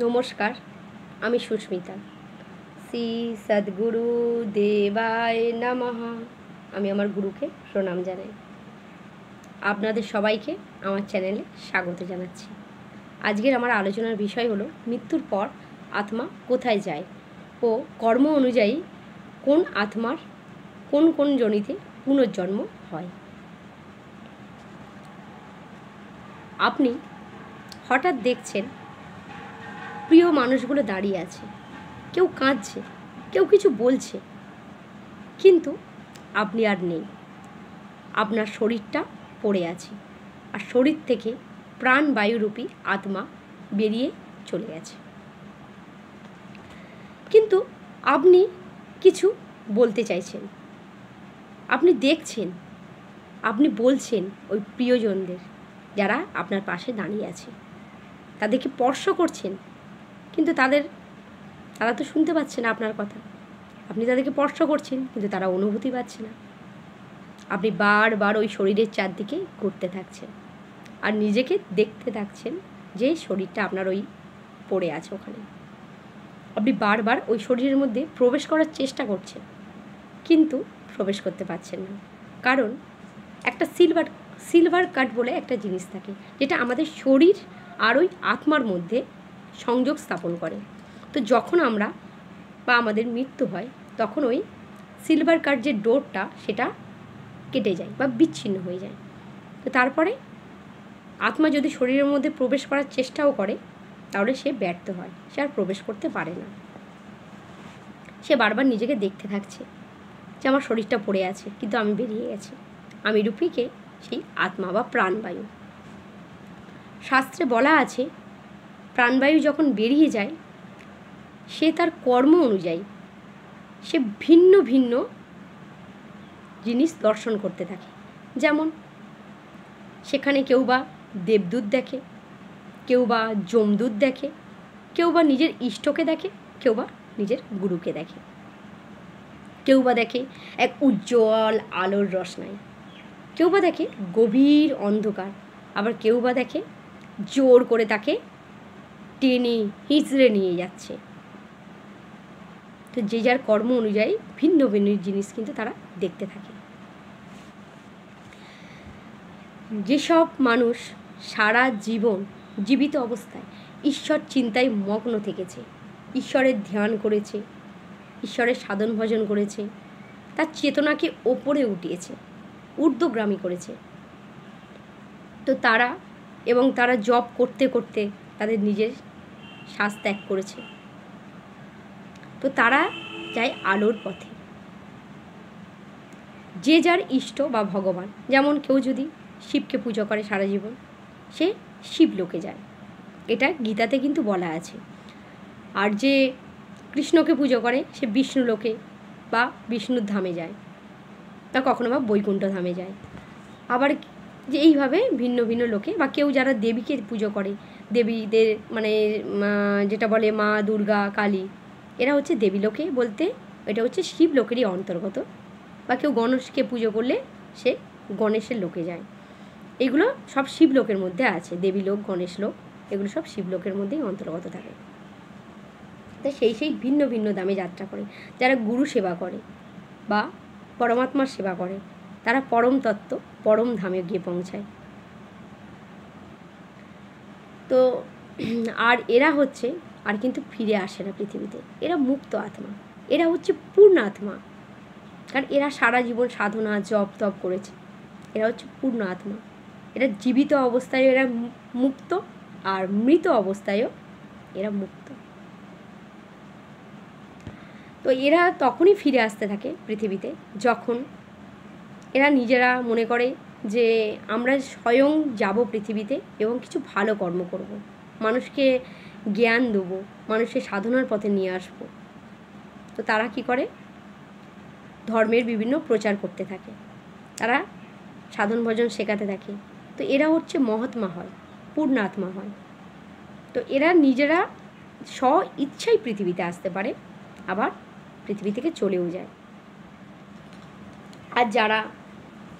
নমস্কার, আমি সুস্মিতা। শ্রী সদ্গুরু দেবায় নমঃ। আমি আমার গুরুকে প্রণাম জানাই। আপনাদের সবাইকে আমার চ্যানেলে স্বাগত জানাচ্ছি। আজকের আমার আলোচনার বিষয় হলো মৃত্যুর পর আত্মা কোথায় যায় ও কর্ম অনুযায়ী কোন আত্মার কোন কোন যোনিতে পুনর্জন্ম হয়। আপনি হঠাৎ দেখছেন প্রিয় মানুষগুলো দাঁড়িয়ে আছে, কেউ কাঁদছে, কেউ কিছু বলছে, কিন্তু আপনি আর নেই। আপনার শরীরটা পড়ে আছে, আর শরীর থেকে প্রাণবায়ুরূপী আত্মা বেরিয়ে চলে গেছে। কিন্তু আপনি কিছু বলতে চাইছেন, আপনি দেখছেন, আপনি বলছেন ওই প্রিয়জনদের যারা আপনার পাশে দাঁড়িয়ে আছে, তাদেরকে স্পর্শ করছেন, কিন্তু তারা তো শুনতে পাচ্ছে না আপনার কথা। আপনি তাদেরকে স্পর্শ করছেন, কিন্তু তারা অনুভূতি পাচ্ছে না। আপনি বারবার ওই শরীরের চারদিকে ঘুরতে থাকছেন আর নিজেকে দেখতে থাকছেন যে শরীরটা আপনার ওই পড়ে আছে ওখানে। আপনি বারবার ওই শরীরের মধ্যে প্রবেশ করার চেষ্টা করছেন, কিন্তু প্রবেশ করতে পারছেন না। কারণ একটা সিলভার কাট বলে একটা জিনিস থাকে, যেটা আমাদের শরীর আর ওই আত্মার মধ্যে সংযোগ স্থাপন করে। তো যখন আমরা বা আমাদের মৃত্যু হয়, তখন ওই সিলভার কাট যে ডোরটা সেটা কেটে যায় বা বিচ্ছিন্ন হয়ে যায়। তো তারপরে আত্মা যদি শরীরের মধ্যে প্রবেশ করার চেষ্টাও করে, তাহলে সে ব্যর্থ হয়, সে আর প্রবেশ করতে পারে না। সে বারবার নিজেকে দেখতে থাকছে যে আমার শরীরটা পড়ে আছে, কিন্তু আমি বেরিয়ে গেছি। আমি রূপীকে সেই আত্মা বা প্রাণবায়ু। শাস্ত্রে বলা আছে, প্রাণবায়ু যখন বেরিয়ে যায়, সে তার কর্ম অনুযায়ী সে ভিন্ন ভিন্ন জিনিস দর্শন করতে থাকে। যেমন সেখানে কেউ বা দেবদূত দেখে, কেউ বা যমদূত দেখে, কেউ বা নিজের ইষ্টকে দেখে, কেউ বা নিজের গুরুকে দেখে, কেউ বা দেখে এক উজ্জ্বল আলোর রোশনাই, কেউ বা দেখে গভীর অন্ধকার, আবার কেউ বা দেখে জোর করে তাকে টেনে হিঁচড়ে নিয়ে যাচ্ছে। তো যে যার কর্ম অনুযায়ী ভিন্ন ভিন্ন জিনিস কিন্তু তারা দেখতে থাকে। যেসব মানুষ সারা জীবন জীবিত অবস্থায় ঈশ্বর চিন্তায় মগ্ন থেকেছে, ঈশ্বরের ধ্যান করেছে, ঈশ্বরের সাধন ভজন করেছে, তার চেতনাকে ওপরে উঠিয়েছে, ঊর্ধ্বগামী করেছে, তো তারা জব করতে করতে তাদের নিজের শ্বাস ত্যাগ করেছে। তো তারা যায় আলোর পথে। যে যার ইষ্ট বা ভগবান, যেমন কেউ যদি শিবকে পুজো করে সারা জীবন, সে শিবলোকে যায়, এটা গীতাতে কিন্তু বলা আছে। আর যে কৃষ্ণকে পুজো করে, সে বিষ্ণুলোকে বা বিষ্ণুর ধামে যায়, তা কখনো বা বৈকুণ্ঠ ধামে যায়। আবার যে এইভাবে ভিন্ন ভিন্ন লোকে, বা কেউ যারা দেবীকে পুজো করে, দেবীদের মানে যেটা বলে মা দুর্গা, কালী, এরা হচ্ছে দেবীলোকে বলতে, এটা হচ্ছে শিবলোকেরই অন্তর্গত। বা কেউ গণেশকে পুজো করলে সে গণেশের লোকে যায়। এগুলো সব শিবলোকের মধ্যে আছে, দেবীলোক, গণেশ লোক, এগুলো সব শিবলোকের মধ্যেই অন্তর্গত থাকে। তাই সেই ভিন্ন ভিন্ন দামে যাত্রা করে। যারা গুরু সেবা করে বা পরমাত্মার সেবা করে, তারা পরম তত্ত্ব, পরম ধামে গিয়ে পৌঁছায়। তো আর এরা হচ্ছে আর কিন্তু ফিরে আসে না পৃথিবীতে, এরা মুক্ত আত্মা, এরা হচ্ছে পূর্ণ আত্মা। কারণ এরা সারা জীবন সাধনা জপ তপ করেছে, এরা হচ্ছে পূর্ণ আত্মা। এরা জীবিত অবস্থায় এরা মুক্ত, আর মৃত অবস্থায়ও এরা মুক্ত। তো এরা তখনই ফিরে আসতে থাকে পৃথিবীতে, যখন এরা নিজেরা মনে করে যে আমরা স্বয়ং যাব পৃথিবীতে এবং কিছু ভালো কর্ম করব, মানুষকে জ্ঞান দেবো, মানুষের সাধনার পথে নিয়ে আসব। তো তারা কি করে, ধর্মের বিভিন্ন প্রচার করতে থাকে, তারা সাধন ভজন শেখাতে থাকে। তো এরা হচ্ছে মহাত্মা হয়, পূর্ণ আত্মা হয়। তো এরা নিজেরা স্ব ইচ্ছাই পৃথিবীতে আসতে পারে, আবার পৃথিবী থেকে চলেও যায়। আর যারা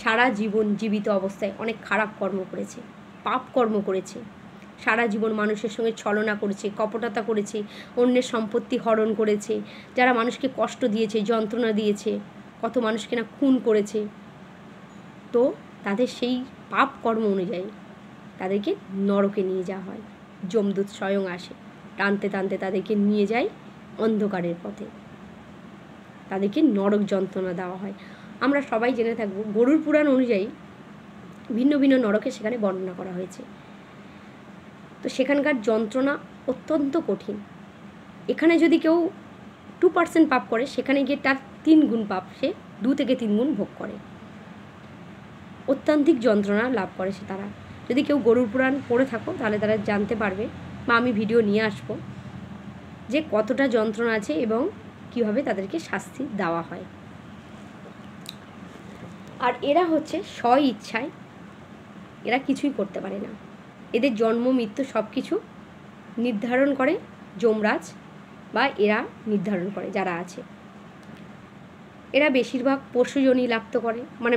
সারা জীবন জীবিত অবস্থায় অনেক খারাপ কর্ম করেছে, পাপ কর্ম করেছে, সারা জীবন মানুষের সঙ্গে ছলনা করেছে, কপটতা করেছে, অন্যের সম্পত্তি হরণ করেছে, যারা মানুষকে কষ্ট দিয়েছে, যন্ত্রণা দিয়েছে, কত মানুষকে না খুন করেছে, তো তাদের সেই পাপ কর্ম অনুযায়ী তাদেরকে নরকে নিয়ে যাওয়া হয়। যমদূত স্বয়ং আসে, টানতে টানতে তাদেরকে নিয়ে যায় অন্ধকারের পথে, তাদেরকে নরক যন্ত্রণা দেওয়া হয়। আমরা সবাই জেনে থাকবো গরুড় পুরাণ অনুযায়ী ভিন্ন ভিন্ন নরকে সেখানে বর্ণনা করা হয়েছে। তো সেখানকার যন্ত্রণা অত্যন্ত কঠিন। এখানে যদি কেউ 2% পাপ করে, সেখানে গিয়ে তার 3 গুণ পাপ সে 2 থেকে 3 গুণ ভোগ করে, অত্যান্তিক যন্ত্রণা লাভ করে সে তারা। যদি কেউ গরুড় পুরাণ পড়ে থাকো তাহলে তারা জানতে পারবে, বা আমি ভিডিও নিয়ে আসবো যে কতটা যন্ত্রণা আছে এবং কীভাবে তাদেরকে শাস্তি দেওয়া হয়। আর এরা হচ্ছে স্ব ইচ্ছায়, এরা কিছুই করতে পারে না। এদের জন্ম মৃত্যু সব কিছু নির্ধারণ করে যমরাজ, বা এরা নির্ধারণ করে যারা আছে। এরা বেশিরভাগ পশুজনী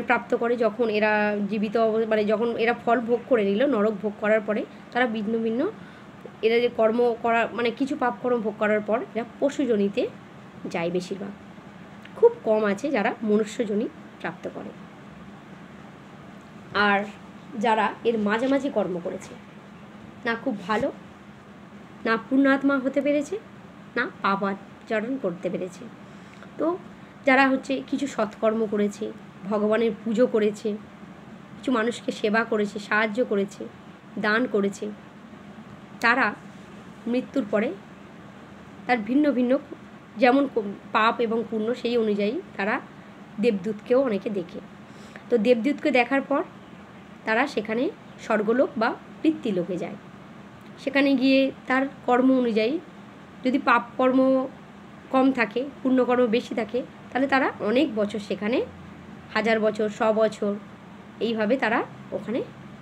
প্রাপ্ত করে যখন এরা জীবিত যখন এরা ফল ভোগ করে নিল, নরক ভোগ করার পরে তারা ভিন্ন ভিন্ন এরা যে কর্ম করা কিছু পাপ কর্ম ভোগ করার পর এরা পশুজনীতে যায়। বেশিরভাগ, খুব কম আছে যারা মনুষ্যজনী প্রাপ্ত করে। আর যারা এর মাঝামাঝি কর্ম করেছে, না খুব ভালো, না পুণ্যাত্মা হতে পেরেছে, না পাপাচরণ করতে পেরেছে, তো যারা হচ্ছে কিছু সৎকর্ম করেছে, ভগবানের পুজো করেছে, কিছু মানুষকে সেবা করেছে, সাহায্য করেছে, দান করেছে, তারা মৃত্যুর পরে তার ভিন্ন ভিন্ন যেমন পাপ এবং পুণ্য সেই অনুযায়ী তারা দেবদূতকেও অনেকে দেখে। তো দেবদূতকে দেখার পর তারা সেখানে স্বর্গলোক বা পিতৃলোকে যায়। সেখানে গিয়ে তার কর্ম অনুযায়ী যদি পাপ কর্ম কম থাকে, পুণ্যকর্ম বেশি থাকে, তাহলে তারা অনেক বছর সেখানে, 1000 বছর, 100 বছর, এইভাবে তারা ওখানে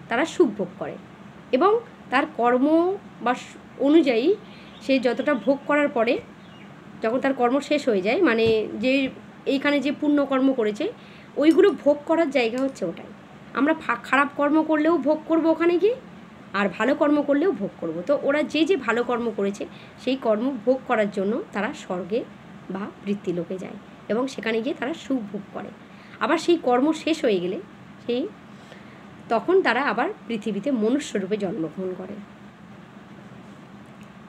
তারা সুখ ভোগ করে। এবং তার কর্ম বা অনুযায়ী সে যতটা ভোগ করার পরে যখন তার কর্ম শেষ হয়ে যায়, যে এইখানে যে পুণ্যকর্ম করেছে ওইগুলো ভোগ করার জায়গা হচ্ছে ওটাই। আমরা খারাপ কর্ম করলেও ভোগ করব ওখানে গিয়ে, আর ভালো কর্ম করলেও ভোগ করব। তো ওরা যে যে ভালো কর্ম করেছে সেই কর্ম ভোগ করার জন্য তারা স্বর্গে বা পিতৃলোকে যায় এবং সেখানে গিয়ে তারা সুখ ভোগ করে। আবার সেই কর্ম শেষ হয়ে গেলে তখন তারা আবার পৃথিবীতে মনুষ্যরূপে জন্মগ্রহণ করে।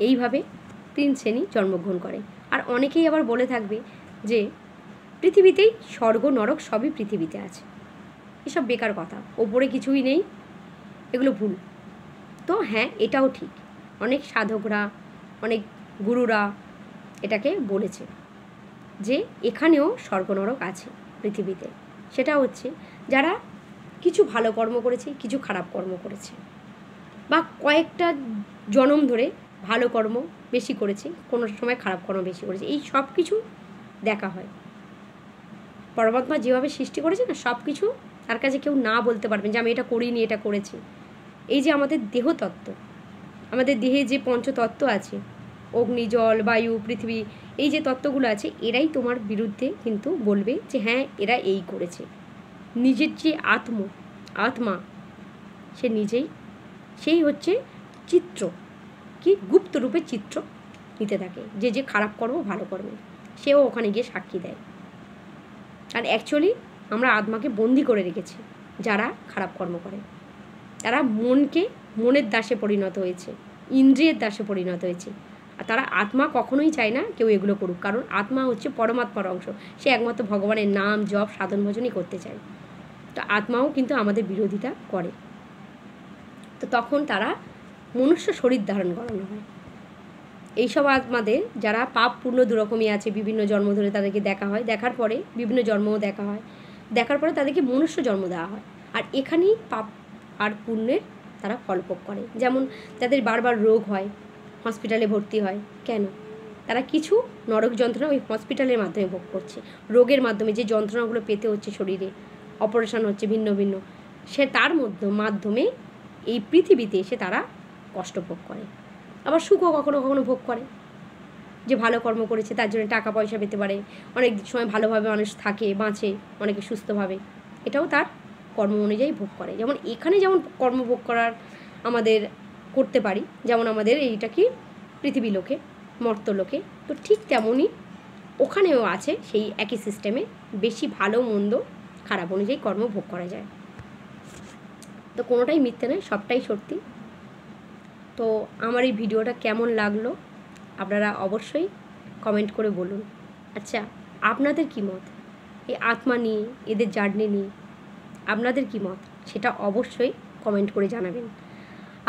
এইভাবে 3 শ্রেণী জন্মগ্রহণ করে। আর অনেকেই আবার বলে থাকবে যে পৃথিবীতেই স্বর্গ নরক সবই পৃথিবীতে আছে। এসব বেকার কথা, ওপরে কিছুই নেই, এগুলো ভুল। তো হ্যাঁ, এটাও ঠিক, অনেক সাধকরা, অনেক গুরুরা এটাকে বলেছে যে এখানেও স্বর্গ নরক আছে পৃথিবীতে। সেটা হচ্ছে যারা কিছু ভালো কর্ম করেছে, কিছু খারাপ কর্ম করেছে, বা কয়েকটা জনম ধরে ভালো কর্ম বেশি করেছে, কোনো সময় খারাপ কর্ম বেশি করেছে, এই সব কিছু দেখা হয়। পরমাত্মা যেভাবে সৃষ্টি করেছে না, সব কিছু তার কাছে কেউ না বলতে পারবেন যে আমি এটা করিনি, এটা করেছি। এই যে আমাদের দেহতত্ত্ব, আমাদের দেহে যে পঞ্চতত্ত্ব আছে, অগ্নি, জল, বায়ু, পৃথিবী, এই যে তত্ত্বগুলো আছে, এরাই তোমার বিরুদ্ধে কিন্তু বলবে যে হ্যাঁ এরা এই করেছে। নিজের যে আত্মা সে নিজেই, সেই হচ্ছে চিত্র, কি গুপ্ত রূপে চিত্র নিতে থাকে, যে যে খারাপ কর্ম ভালো কর্মে, সেও ওখানে গিয়ে সাক্ষী দেয়। আর অ্যাকচুয়ালি আমরা আত্মাকে বন্দি করে রেখেছি। যারা খারাপ কর্ম করে তারা মনের দাসে পরিণত হয়েছে, ইন্দ্রিয়ের দাসে পরিণত হয়েছে। আর তারা আত্মা কখনোই চায় না কেউ এগুলো করুক, কারণ আত্মা হচ্ছে পরমাত্মার অংশ, সে একমাত্র ভগবানের নাম জপ সাধন ভজনই করতে চায়। তো আত্মাও কিন্তু আমাদের বিরোধিতা করে। তো তখন তারা মনুষ্য শরীর ধারণ করানো হয়। এইসব আত্মাদের যারা পাপ পুণ্য দুরকমই আছে, বিভিন্ন জন্ম ধরে তাদেরকে দেখা হয়, দেখার পরে বিভিন্ন জন্মও দেখা হয়, দেখার পরে তাদেরকে মনুষ্য জন্ম দেওয়া হয়। আর এখানেই পাপ আর পুণ্যের তারা ফলভোগ করে। যেমন যাদের বারবার রোগ হয়, হসপিটালে ভর্তি হয়, কেন? তারা কিছু নরক যন্ত্রণা ওই হসপিটালের মাধ্যমে ভোগ করছে, রোগের মাধ্যমে যে যন্ত্রণাগুলো পেতে হচ্ছে শরীরে, অপারেশন হচ্ছে ভিন্ন ভিন্ন, সে তার মাধ্যমে এই পৃথিবীতে এসে তারা কষ্ট ভোগ করে। আবার সুখও কখনো কখনো ভোগ করে, যে ভালো কর্ম করেছে তার জন্য টাকা পয়সা পেতে পারে, অনেক সময় ভালোভাবে মানুষ থাকে, বাঁচে, অনেকে সুস্থভাবে, এটাও তার কর্ম অনুযায়ী ভোগ করে। যেমন এখানে যেমন কর্ম ভোগ করার আমাদের করতে পারি, যেমন আমাদের এইটা কি পৃথিবী লোকে, মর্তলোকে, তো ঠিক তেমনই ওখানেও আছে সেই একই সিস্টেমে বেশি ভালো মন্দ খারাপ অনুযায়ী কর্ম ভোগ করা যায়। তো কোনোটাই মিথ্যে নয়, সবটাই সত্যি। তো আমার এই ভিডিওটা কেমন লাগলো আপনারা অবশ্যই কমেন্ট করে বলুন। আচ্ছা, আপনাদের কী মত এই আত্মা নিয়ে, এদের জার্নি নিয়ে আপনাদের কী মত সেটা অবশ্যই কমেন্ট করে জানাবেন।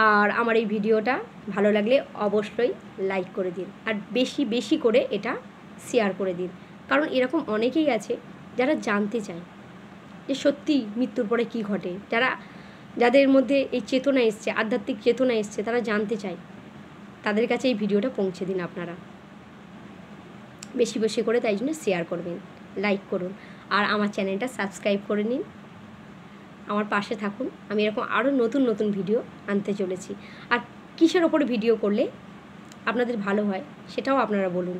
আর আমার এই ভিডিওটা ভালো লাগলে অবশ্যই লাইক করে দিন, আর বেশি বেশি করে এটা শেয়ার করে দিন, কারণ এরকম অনেকেই আছে যারা জানতে চায় যে সত্যি মৃত্যুর পরে কী ঘটে, যাদের মধ্যে এই চেতনা এসছে, আধ্যাত্মিক চেতনা এসছে, তারা জানতে চায়। তাদের কাছে এই ভিডিওটা পৌঁছে দিন আপনারা বেশি বেশি করে, তাই জন্য শেয়ার করবেন, লাইক করুন, আর আমার চ্যানেলটা সাবস্ক্রাইব করে নিন, আমার পাশে থাকুন। আমি এরকম আরও নতুন নতুন ভিডিও আনতে চলেছি। আর কিসের ওপরে ভিডিও করলে আপনাদের ভালো হয় সেটাও আপনারা বলুন।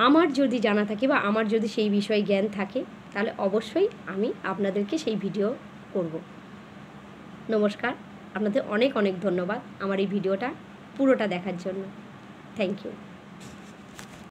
আমার যদি জানা থাকে বা আমার যদি সেই বিষয়ে জ্ঞান থাকে, তাহলে অবশ্যই আমি আপনাদেরকে সেই ভিডিও করব। নমস্কার, আপনাদের অনেক অনেক ধন্যবাদ আমার এই ভিডিওটা পুরোটা দেখার জন্য। Thank you.